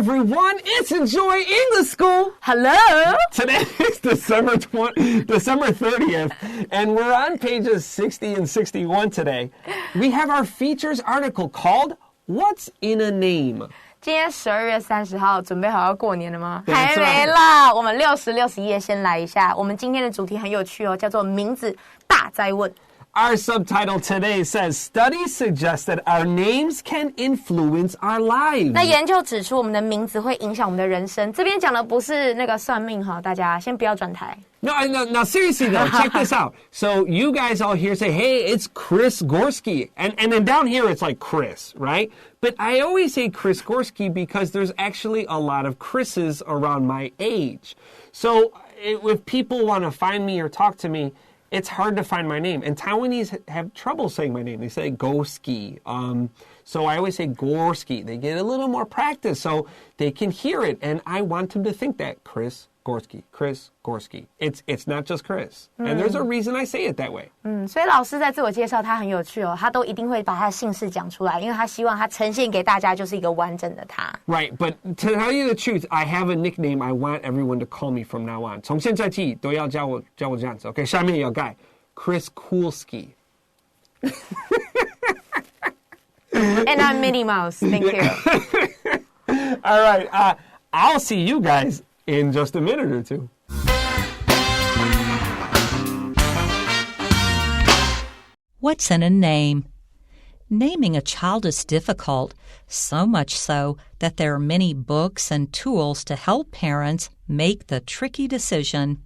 everyone. It's Enjoy English School. Hello. Today is December 30th, and we're on pages 60 and 61 today. We have our features article called What's in a Name? 今天12月30号，准备好要过年了吗？还没啦，我们60、61页先来一下。我们今天的主题很有趣哦，叫做名字大哉问。Our subtitle today says, Studies suggest that our names can influence our lives. 那研究指出，我们的名字会影响我们的人生。这边讲的不是那个算命哈，大家先不要转台。No, seriously though, check this out. So you guys all here say, hey, it's Chris Gorski. And then down here it's like Chris, right? But I always say Chris Gorski because there's actually a lot of Chris's around my age. So if people want to find me or talk to me, it's hard to find my name. And Taiwanese have trouble saying my name. They say Gorski. So I always say Gorski. They get a little more practice so they can hear it. And I want them to think that Chris Gorski, Chris Gorski. It's not just Chris. And there's a reason I say it that way. 所以老师在自我介绍他很有趣哦，他都一定会把他的姓氏讲出来，因为他希望他呈现给大家就是一个完整的他。Right, but to tell you the truth, I have a nickname I want everyone to call me from now on. 从现在起都要叫我这样子。Okay, 下面也要改 Chris Coolski. And I'm Minnie Mouse. Thank you. All right, I'll see you guys in just a minute or two. What's in a name? Naming a child is difficult, so much so that there are many books and tools to help parents make the tricky decision.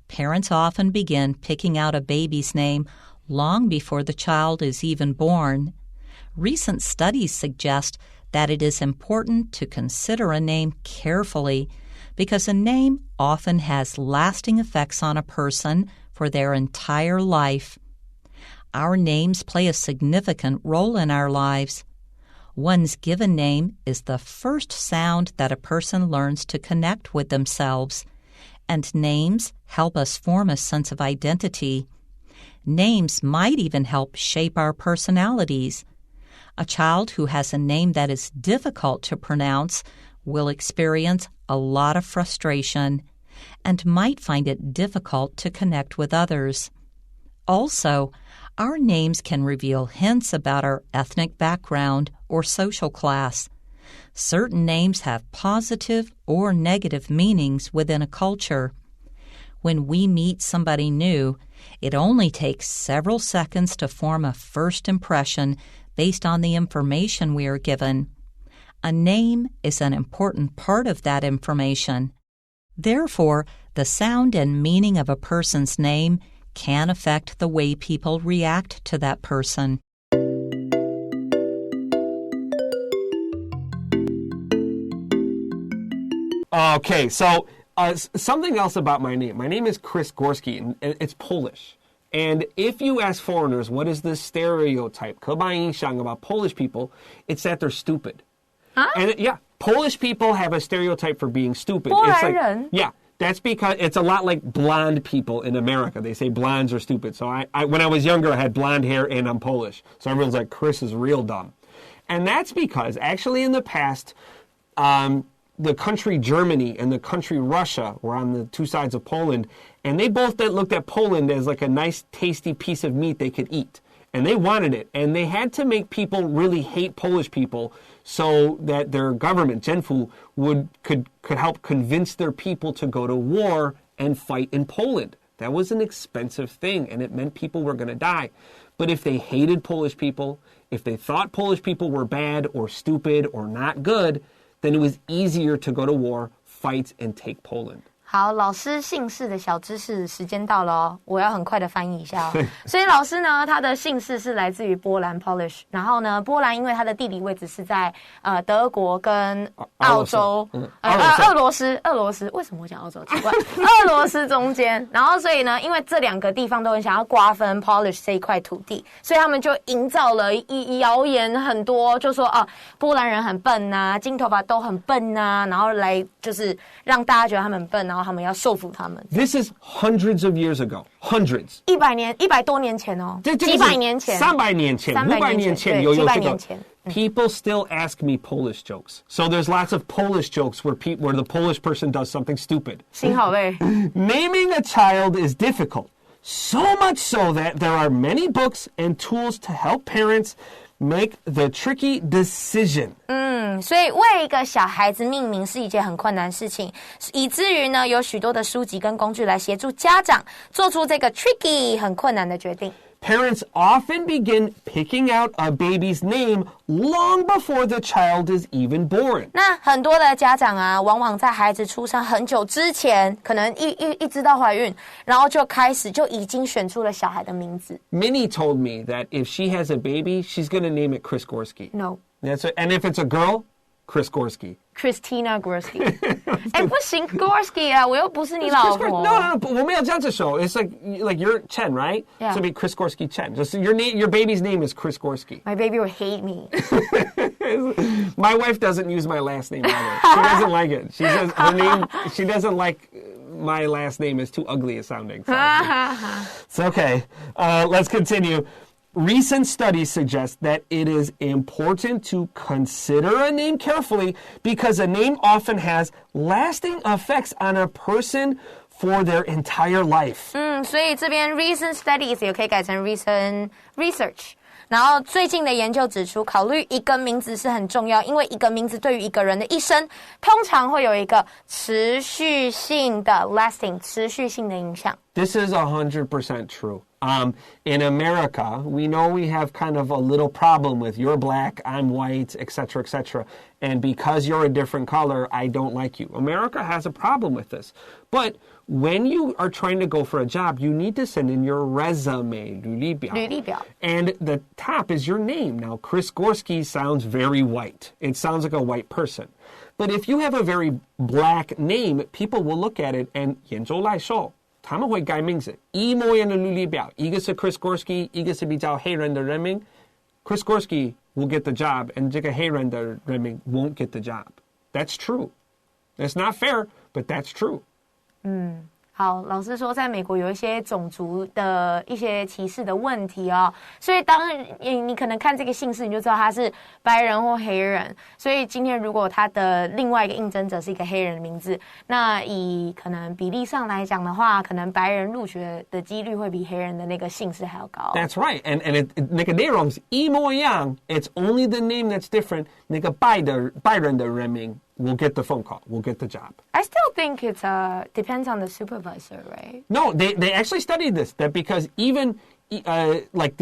Parents often begin picking out a baby's name long before the child is even born. Recent studies suggest that it is important to consider a name carefully because a name often has lasting effects on a person for their entire life. Our names play a significant role in our lives. One's given name is the first sound that a person learns to connect with themselves, and names help us form a sense of identity. Names might even help shape our personalities. A child who has a name that is difficult to pronounce will experience a lot of frustration and might find it difficult to connect with others. Also, our names can reveal hints about our ethnic background or social class. Certain names have positive or negative meanings within a culture. When we meet somebody new, it only takes several seconds to form a first impression based on the information we are given. A name is an important part of that information. Therefore, the sound and meaning of a person's name can affect the way people react to that person. Okay, so something else about my name. My name is Chris Gorski, and it's Polish. And if you ask foreigners what is the stereotype, 刻板印象 about Polish people, it's that they're stupid. Huh? And Polish people have a stereotype for being stupid. It's like, yeah, that's because it's a lot like blonde people in America. They say blondes are stupid. So I when I was younger, I had blonde hair and I'm Polish. So everyone's like, Chris is real dumb. And that's because actually in the past, the country Germany and the country Russia were on the two sides of Poland, and they both looked at Poland as like a nice, tasty piece of meat they could eat. And they wanted it, and they had to make people really hate Polish people so that their government, Genfu, could help convince their people to go to war and fight in Poland. That was an expensive thing, and it meant people were going to die. But if they hated Polish people, if they thought Polish people were bad or stupid or not good, then it was easier to go to war, fight, and take Poland. 好，老师姓氏的小知识时间到了哦，我要很快的翻译一下哦。所以老师呢，他的姓氏是来自于波兰 Polish， 然后呢，波兰因为它的地理位置是在德国跟澳洲，俄罗斯，为什么我讲澳洲奇怪？俄罗斯中间，然后所以呢，因为这两个地方都很想要瓜分 Polish 这一块土地，所以他们就营造了谣言很多，就说波兰人很笨啊，金头发都很笨啊，然后来就是让大家觉得他们很笨，然后他们要说服他们。This is hundreds of years ago. Hundreds. 100多年前哦，几百年前， 300年前，500年前有几百年前。People still ask me Polish jokes. So there's lots of Polish jokes where the Polish person does something stupid. 心好累。Naming a child is difficult, so much so that there are many books and tools to help parents make the tricky decision. 所以为一个小孩子命名是一件很困难的事情，以至于呢，有许多的书籍跟工具来协助家长做出这个 tricky 很困难的决定。Parents often begin picking out a baby's name long before the child is even born. 那很多的家长啊，往往在孩子出生很久之前，可能一知道怀孕，然后就已经选出了小孩的名字。Minnie told me that if she has a baby, she's going to name it Chris Gorski. No. That's it. And if it's a girl, Chris Gorski. Christina Gorski. 哎，不行 Gorski 啊，我又不是你老婆。No, 我没有这样子说。It's like you're Chen, right? Yeah. So it'd be Chris Gorski Chen. Just your baby's name is Chris Gorski. My baby will hate me. My wife doesn't use my last name either. She doesn't like it. She says her name. She doesn't like my last name is too ugly sounding. So it's okay. Let's continue. Recent studies suggest that it is important to consider a name carefully because a name often has lasting effects on a person for their entire life. 所以这边 recent studies 也可以改成 recent research。然后最近的研究指出，考虑一个名字是很重要，因为一个名字对于一个人的一生，通常会有一个持续性的 lasting 持续性的影响。This is 100% true. In America, we know we have kind of a little problem with you're black, I'm white, etc., etc. And because you're a different color, I don't like you. America has a problem with this. But when you are trying to go for a job, you need to send in your resume, 履历表. And the top is your name. Now, Chris Gorski sounds very white. It sounds like a white person. But if you have a very black name, people will look at it and 研究来说他们会改名字，一模一样的履历表，一个是 Chris Gorski， 一个是比较黑人的人名。Chris Gorski will get the job, and 这个黑人的人名 won't get the job. That's true. That's not fair, but that's true. 好，老师说，在美国有一些种族的一些歧视的问题哦，所以当你可能看这个姓氏，你就知道他是白人或黑人。所以今天如果他的另外一个应征者是一个黑人的名字，那以可能比例上来讲的话，可能白人录取的几率会比黑人的那个姓氏还要高。That's right, and那个内容是一模一样。It's only the name that's different. 那个白人的人名will get the phone call, will get the job. I still think it's depends on the supervisor, right? No, they actually studied this, that because even like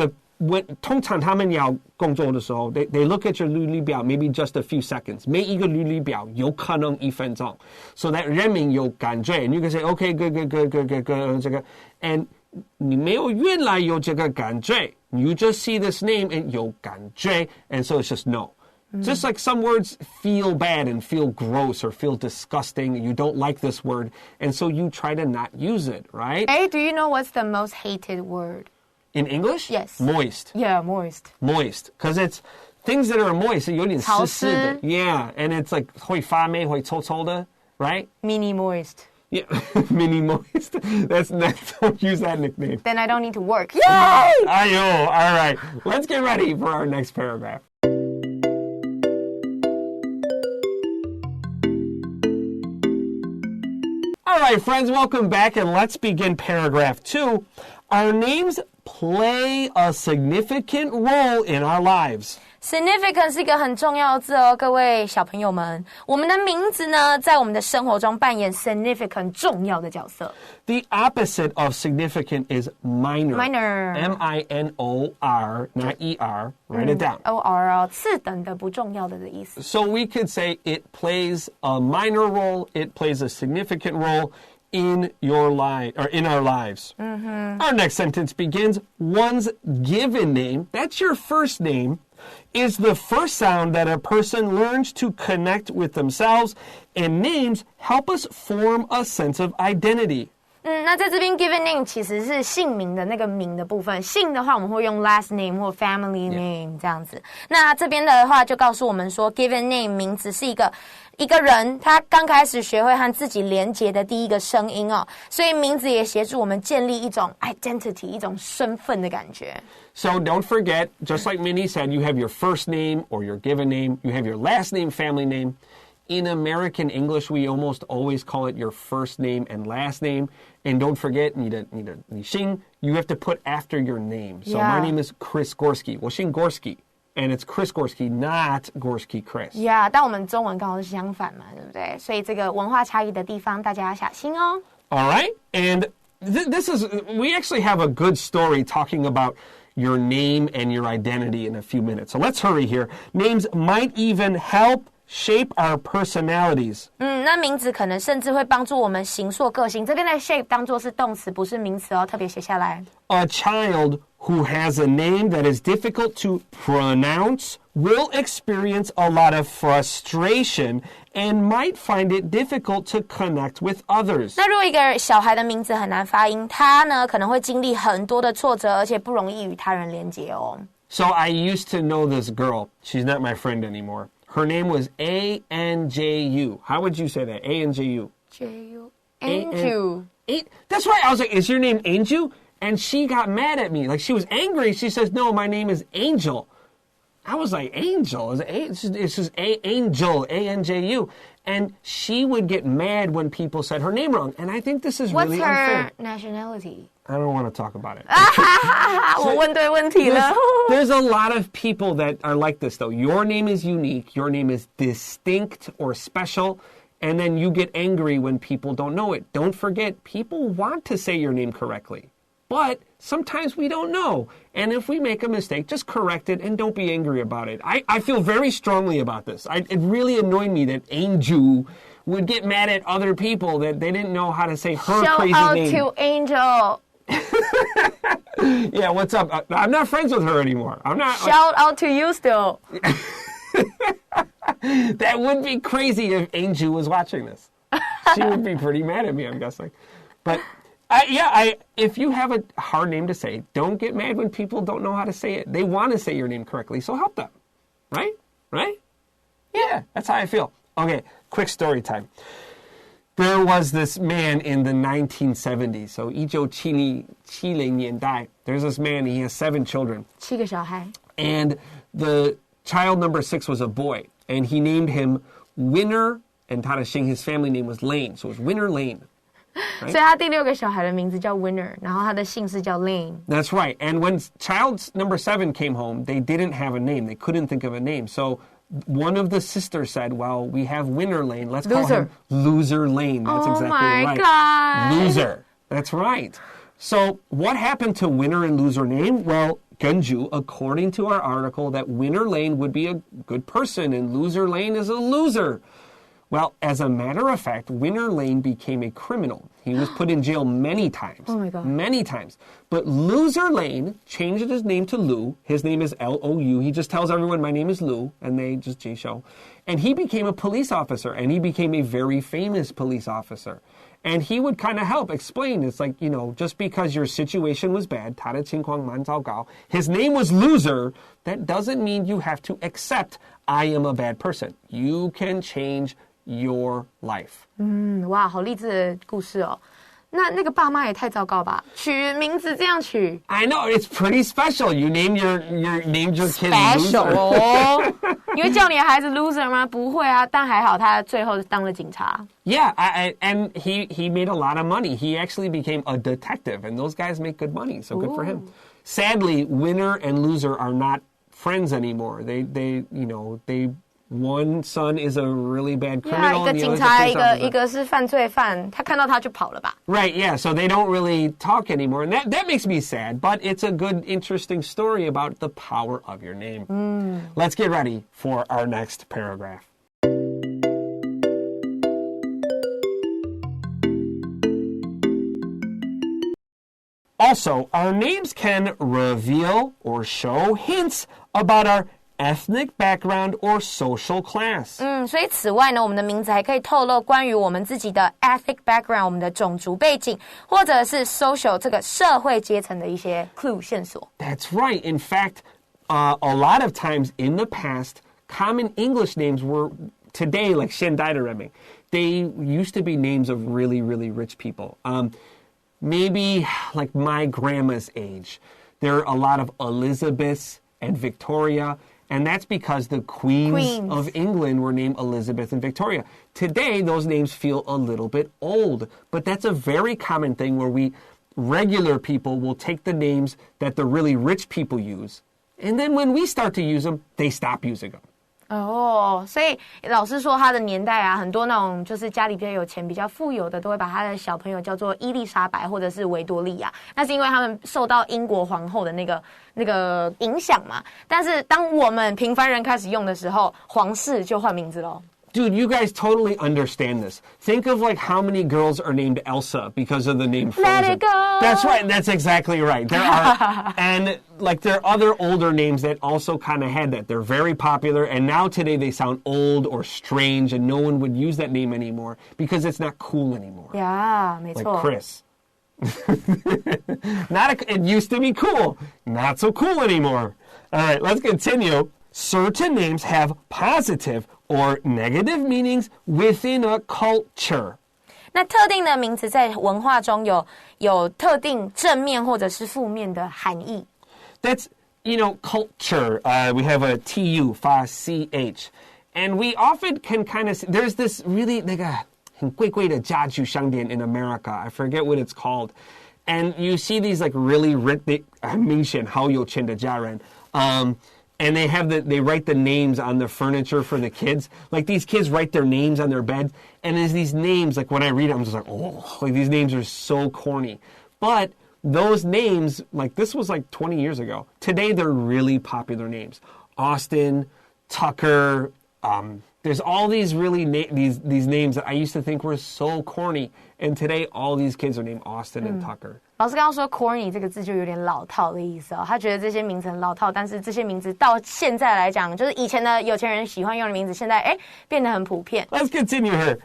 通常他们要工作的时候 they look at your 履历表 maybe just a few seconds. 每一个履历表有可能1分钟 so that 人民有感觉 and you can say, okay, good, 这个 and 你没有原来有这个感觉 you just see this name and 有感觉 and so it's just no. Just like some words feel bad and feel gross or feel disgusting, you don't like this word, and so you try to not use it, right? Hey, do you know what's the most hated word? In English? Yes. Moist. Yeah, moist. Moist. Because it's things that are moist, 有点湿湿的 Yeah, and it's like 会发霉会臭臭的 right? Mini moist. Yeah, mini moist. That's don't use that nickname. Then I don't need to work. Yay! Ayo, all right. Let's get ready for our next paragraph. All right, friends, welcome back, and let's begin paragraph 2. Our names play a significant role in our lives. Significant 是一个很重要的字哦，各位小朋友们，我们的名字呢，在我们的生活中扮演 significant 重要的角色。The opposite of significant is minor. Minor. M-I-N-O-R, not E-R. Write it down. O-R 哦，次等的、不重要的的意思。So we could say it plays a minor role, it plays a significant role in your life or in our lives. Our next sentence begins, one's given name, that's your first name, is the first sound that a person learns to connect with themselves, and names help us form a sense of identity. 那在这边 given name 其实是姓名的那个名的部分，姓的话我们会用 last name 或 family name 这样子。那这边的话就告诉我们说 given name 名字是一个人他刚开始学会和自己连结的第一个声音哦，所以名字也协助我们建立一种 identity 一种身份的感觉。So don't forget, just like Minnie said, you have your first name or your given name, you have your last name, family name. In American English, we almost always call it your first name and last name. And don't forget, 你姓 you have to put after your name. So my name is Chris Gorski. 我姓 Gorski. And it's Chris Gorski, not Gorski Chris. Yeah, 但我们中文刚好是相反嘛，对不对？所以这个文化差异的地方，大家要小心哦。All right, and we actually have a good story talking about your name and your identity in a few minutes. So let's hurry here. Names might even help shape our personalities. 那名字可能甚至会帮助我们形塑个性。这边的 shape 当作是动词，不是名词哦，特别写下来。A child who has a name that is difficult to pronounce will experience a lot of frustration and might find it difficult to connect with others. 那如果一个小孩的名字很难发音，他呢可能会经历很多的挫折，而且不容易与他人连结哦。So I used to know this girl. She's not my friend anymore. Her name was Anju. How would you say that? Anju. J-U. Anju. That's right. I was like, is your name Anju? And she got mad at me. Like, she was angry. She says, no, my name is Angel. I was like, Angel? It's just Angel, A-N-J-U. And she would get mad when people said her name wrong. And I think this is really unfair. What's her nationality? I don't want to talk about it. 我问对问题了。There's a lot of people that are like this, though. Your name is unique. Your name is distinct or special. And then you get angry when people don't know it. Don't forget, people want to say your name correctly. But sometimes we don't know. And if we make a mistake, just correct it and don't be angry about it. I feel very strongly about this. It really annoyed me that Angel would get mad at other people that they didn't know how to say her crazy name. Shout out to Angel. Yeah, what's up? I'm not friends with her anymore. I'm not. Shout out to you still. That would be crazy if Angel was watching this. She would be pretty mad at me, I'm guessing. But if you have a hard name to say, don't get mad when people don't know how to say it. They want to say your name correctly, so help them. Right? Right? Yeah, that's how I feel. Okay, quick story time. There was this man in the 1970s, so 1970年代, there's this man, he has 7 children. 7个小孩. And the child number 6 was a boy, and he named him Winner, and his family name was Lane, so it was Winner Lane. Right? 所以他第6个小孩的名字叫 Winner, 然后他的姓氏叫 Lane. That's right. And when child number 7 came home, they didn't have a name. They couldn't think of a name. So one of the sisters said, well, we have Winner Lane. Let's call him Loser Lane. That's exactly right. Oh my God. Loser. That's right. So what happened to Winner and Loser Lane? Well, Genju, according to our article, that Winner Lane would be a good person and Loser Lane is a loser. Well, as a matter of fact, Winner Lane became a criminal. He was put in jail many times. Oh my God. Many times. But Loser Lane changed his name to Lou. His name is L-O-U. He just tells everyone, my name is Lou, and they just J-show. And he became a police officer, and he became a very famous police officer. And he would kind of help explain. It's like, just because your situation was bad, 他的情况蛮糟糕, his name was Loser, that doesn't mean you have to accept I am a bad person. You can change your life. 哇，好励志的故事哦。那个爸妈也太糟糕吧，取名字这样取。I know, it's pretty special. You named your kid Special Loser. 哦。你会叫你的孩子 loser 吗？不会啊，但还好他最后当了警察。Yeah, and he made a lot of money. He actually became a detective, and those guys make good money, so good for him. Sadly, Winner and Loser are not friends anymore. They one son is a really bad criminal. 一个警察，一个是犯罪犯，他看到他就跑了吧。Right, yeah, so they don't really talk anymore. And that makes me sad, but it's a good, interesting story about the power of your name. Let's get ready for our next paragraph. Also, our names can reveal or show hints about our ethnic background, or social class. 所以此外呢，我们的名字还可以透露关于我们自己的 ethnic background， 我们的种族背景，或者是 social 这个社会阶层的一些 clue 线索。That's right. In fact, a lot of times in the past, common English names were today like 现代的人名. They used to be names of really, really rich people. Maybe like my grandma's age. There are a lot of Elizabeths and Victoria, and that's because the queens of England were named Elizabeth and Victoria. Today, those names feel a little bit old, but that's a very common thing where regular people will take the names that the really rich people use, and then when we start to use them, they stop using them. 所以老师说他的年代啊，很多那种就是家里比较有钱、比较富有的，都会把他的小朋友叫做伊丽莎白或者是维多利亚。那是因为他们受到英国皇后的那个影响嘛。但是当我们平凡人开始用的时候，皇室就换名字咯。Dude, you guys totally understand this. Think of like how many girls are named Elsa because of the name Frozen. Let it go. That's right. That's exactly right. There are, and like there are other older names that also kind of had that. They're very popular, and now today they sound old or strange, and no one would use that name anymore because it's not cool anymore. Yeah, 没错。Like Chris. It used to be cool. Not so cool anymore. All right, let's continue. Certain names have positive or negative meanings within a culture. 那特定的名词在文化中有特定正面或者是负面的含义。That's, culture. We have a TU, FA-CH. And we often can kind of, there's this really, 那个很贵贵的家具商店 in America. I forget what it's called. And you see these like really rich, 很明显好有钱的家人. And they write the names on the furniture for the kids. Like these kids write their names on their bed. And there's these names, like when I read them, I'm just like, oh, like these names are so corny. But those names, like this was like 20 years ago. Today, they're really popular names. Austin, Tucker, there's all these really these names that I used to think were so corny. And today, all these kids are named Austin and Tucker. 老师刚刚说 corny 这个字就有点老套的意思哦，他觉得这些名字很老套，但是这些名字到现在来讲，就是以前的有钱人喜欢用的名字，现在变得很普遍。Let's continue here.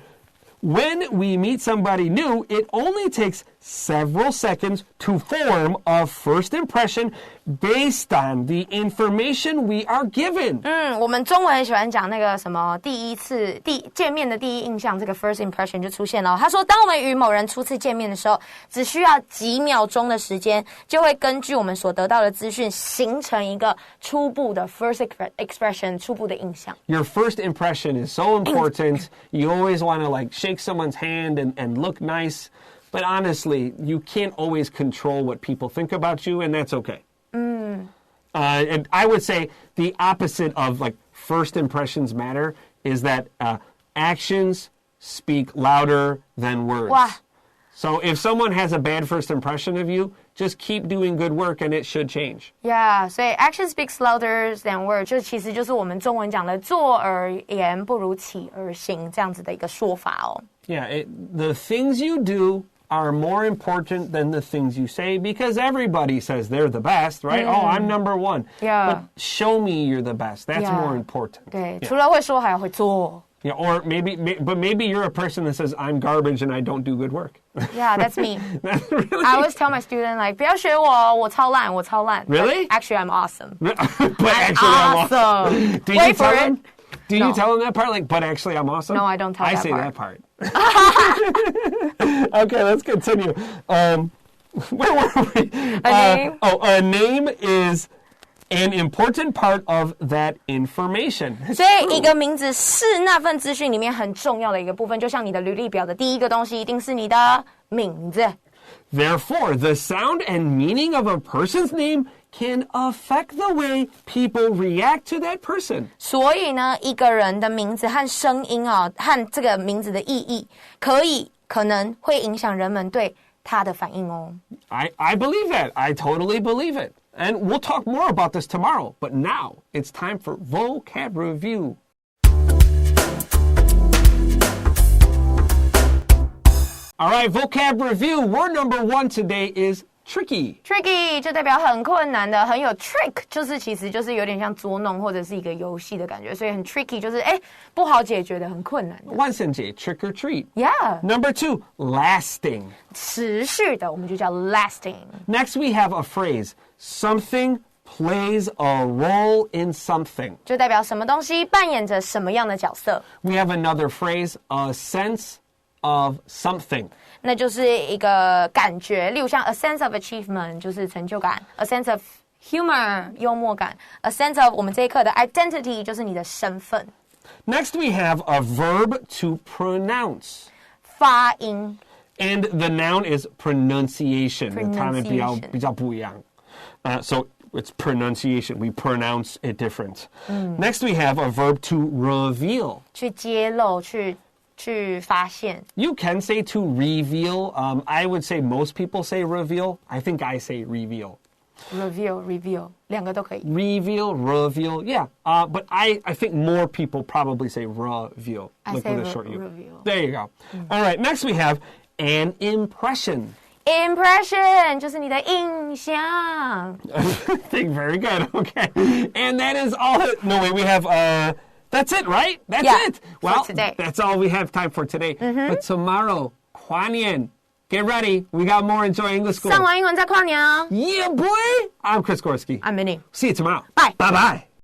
When we meet somebody new, it only takes several seconds to form a first impression based on the information we are given. 我们中文很喜欢讲那个什么第一次见面的第一印象，这个 first impression 就出现了。他说，当我们与某人初次见面的时候，只需要几秒钟的时间，就会根据我们所得到的资讯，形成一个初步的 first expression， 初步的印象。Your first impression is so important. You always want to like shake someone's hand and look nice. But honestly, you can't always control what people think about you, and that's okay. And I would say the opposite of like first impressions matter is that actions speak louder than words. Wow. So if someone has a bad first impression of you, just keep doing good work and it should change. Yeah, 所以 action speaks louder than words， 就其实就是我们中文讲的坐而言不如起而行这样子的一个说法哦。Yeah, the things you do are more important than the things you say because everybody says they're the best, right? Oh, I'm number one. Yeah. But show me you're the best. That's more important. 对， Yeah. 除了会说还要会做。Yeah, or maybe you're a person that says I'm garbage and I don't do good work. Yeah, that's me. Really? I always tell my student like 不要学我，我超烂，我超烂。 Really? But actually, I'm awesome. But actually, I'm awesome. Do you Wait tell for them? it. Do No. you tell them that part? Like, but actually, I'm awesome. No, I don't tell I that say part. that part. Okay, let's continue. Where were we? A name? A name is an important part of that information. 所以一个名字是那份资讯里面很重要的一个部分，就像你的履历表的第一个东西一定是你的名字。Therefore, the sound and meaning of a person's name can affect the way people react to that person. 所以呢，一个人的名字和声音和这个名字的意义，可能会影响人们对他的反应哦。I believe that. I totally believe it. And we'll talk more about this tomorrow. But now, it's time for vocab review. All right, vocab review. Word number 1 today is tricky. Tricky 就代表很困难的，很有 trick 就是其实就是有点像捉弄或者是一个游戏的感觉，所以很 tricky 就是不好解决的，很困难的。万圣节 trick or treat. Yeah. Number 2, lasting. 持续的我们就叫 lasting. Next we have a phrase, something plays a role in something. 就代表什么东西扮演着什么样的角色。We have another phrase, a sense of something. 那就是一个感觉，例如像 a sense of achievement 就是成就感 ，a sense of humor 幽默感 ，a sense of 我们这一课的 identity 就是你的身份。Next we have a verb to pronounce. 发音 And the noun is pronunciation. Pronunciation. 比较不一样. So it's pronunciation. We pronounce it different. Next we have a verb to reveal. 去揭露，去发现。 You can say to reveal. I would say most people say reveal. I think I say reveal. reveal 两个都可以。Reveal, reveal, yeah. But I think more people probably say reveal. I Look say with a short U. reveal. There you go. All right, next we have an impression. Impression 就是你的印象。Very good. Okay. And that is all. No, wait, we have, that's it, right? That's Yeah, it. for Well, today. that's all we have time for today. But tomorrow, 跨年, get ready. We got more Enjoy English School. 上完英文再跨年哦。 Yeah, boy. I'm Chris Gorski. I'm Minnie. See you tomorrow. Bye. Bye-bye.